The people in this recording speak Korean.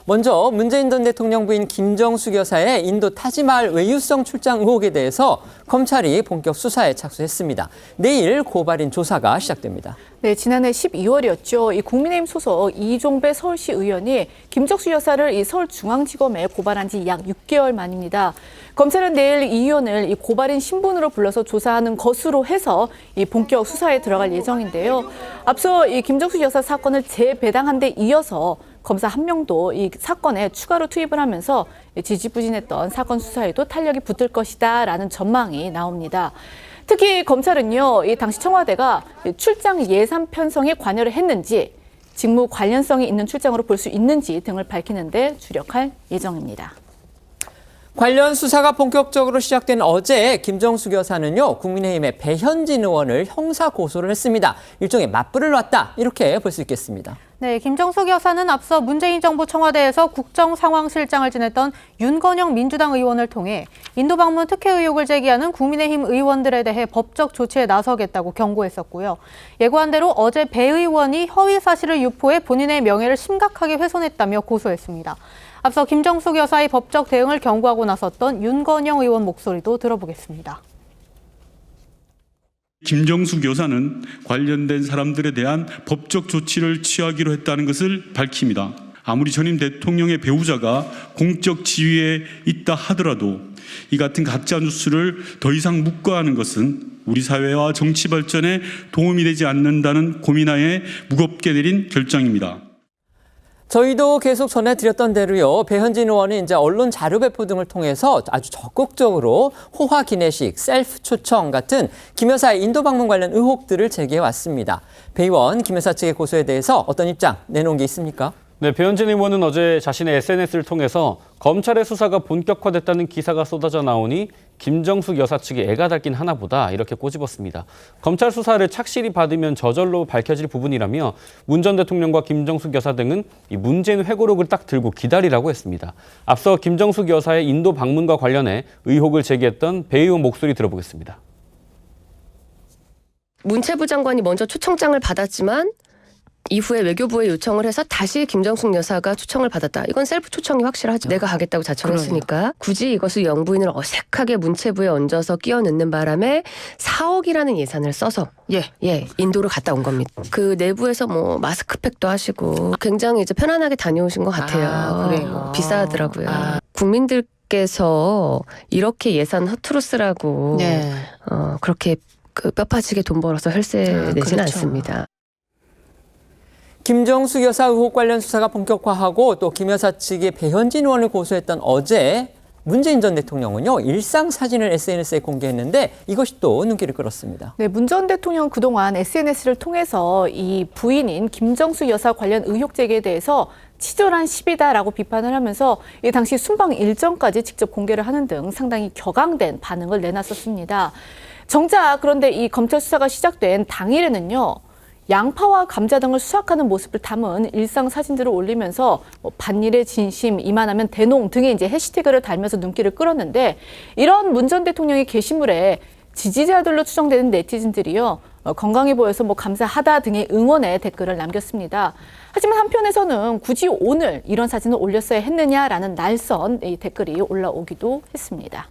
먼저 문재인 전 대통령 부인 김정숙 여사의 인도 타지말 외유성 출장 의혹에 대해서 검찰이 본격 수사에 착수했습니다. 내일 고발인 조사가 시작됩니다. 네, 지난해 12월이었죠. 이 국민의힘 소속 이종배 서울시 의원이 김정숙 여사를 이 서울중앙지검에 고발한 지 약 6개월 만입니다. 검찰은 내일 이 의원을 이 고발인 신분으로 불러서 조사하는 것으로 해서 이 본격 수사에 들어갈 예정인데요. 앞서 이 김정숙 여사 사건을 재배당한 데 이어서 검사 한 명도 이 사건에 추가로 투입을 하면서 지지부진했던 사건 수사에도 탄력이 붙을 것이다라는 전망이 나옵니다. 특히 검찰은요, 이 당시 청와대가 출장 예산 편성에 관여를 했는지, 직무 관련성이 있는 출장으로 볼 수 있는지 등을 밝히는 데 주력할 예정입니다. 관련 수사가 본격적으로 시작된 어제 김정숙 여사는요, 국민의힘의 배현진 의원을 형사 고소를 했습니다. 일종의 맞불을 놨다, 이렇게 볼 수 있겠습니다. 네, 김정숙 여사는 앞서 문재인 정부 청와대에서 국정상황실장을 지냈던 윤건영 민주당 의원을 통해 인도 방문 특혜 의혹을 제기하는 국민의힘 의원들에 대해 법적 조치에 나서겠다고 경고했었고요. 예고한 대로 어제 배 의원이 허위 사실을 유포해 본인의 명예를 심각하게 훼손했다며 고소했습니다. 앞서 김정숙 여사의 법적 대응을 경고하고 나섰던 윤건영 의원 목소리도 들어보겠습니다. 김정숙 여사는 관련된 사람들에 대한 법적 조치를 취하기로 했다는 것을 밝힙니다. 아무리 전임 대통령의 배우자가 공적 지위에 있다 하더라도 이 같은 가짜 뉴스를 더 이상 묵과하는 것은 우리 사회와 정치 발전에 도움이 되지 않는다는 고민하에 무겁게 내린 결정입니다. 저희도 계속 전해드렸던 대로요, 배현진 의원이 이제 언론 자료 배포 등을 통해서 아주 적극적으로 호화 기내식, 셀프 초청 같은 김 여사의 인도 방문 관련 의혹들을 제기해 왔습니다. 배 의원, 김 여사 측의 고소에 대해서 어떤 입장 내놓은 게 있습니까? 네, 배현진 의원은 어제 자신의 SNS를 통해서 검찰의 수사가 본격화됐다는 기사가 쏟아져 나오니 김정숙 여사 측이 애가 닳긴 하나 보다 이렇게 꼬집었습니다. 검찰 수사를 착실히 받으면 저절로 밝혀질 부분이라며 문 전 대통령과 김정숙 여사 등은 이 문재인 회고록을 딱 들고 기다리라고 했습니다. 앞서 김정숙 여사의 인도 방문과 관련해 의혹을 제기했던 배 의원 목소리 들어보겠습니다. 문체부 장관이 먼저 초청장을 받았지만 이후에 외교부에 요청을 해서 다시 김정숙 여사가 초청을 받았다. 이건 셀프 초청이 확실하죠. 내가 가겠다고 자청을 했으니까. 굳이 이것을 영부인을 어색하게 문체부에 얹어서 끼워 넣는 바람에 4억이라는 예산을 써서 인도를 갔다 온 겁니다. 그 내부에서 뭐 마스크팩도 하시고 굉장히 이제 편안하게 다녀오신 것 같아요. 그래요. 비싸더라고요. 국민들께서 이렇게 예산 허투루 쓰라고 그렇게 뼈 빠지게 돈 벌어서 혈세 내지는 않습니다. 김정숙 여사 의혹 관련 수사가 본격화하고 또 김 여사 측이 배현진 의원을 고소했던 어제 문재인 전 대통령은요, 일상 사진을 SNS에 공개했는데 이것이 또 눈길을 끌었습니다. 네, 문 전 대통령 그동안 SNS를 통해서 이 부인인 김정숙 여사 관련 의혹 제기에 대해서 치졸한 시비다라고 비판을 하면서 이 당시 순방 일정까지 직접 공개를 하는 등 상당히 격앙된 반응을 내놨었습니다. 정작 그런데 이 검찰 수사가 시작된 당일에는요, 양파와 감자 등을 수확하는 모습을 담은 일상 사진들을 올리면서 반일의 진심, 이만하면 대농 등의 이제 해시태그를 달면서 눈길을 끌었는데, 이런 문 전 대통령의 게시물에 지지자들로 추정되는 네티즌들이요, 건강해 보여서 감사하다 등의 응원의 댓글을 남겼습니다. 하지만 한편에서는 굳이 오늘 이런 사진을 올렸어야 했느냐라는 날선 이 댓글이 올라오기도 했습니다.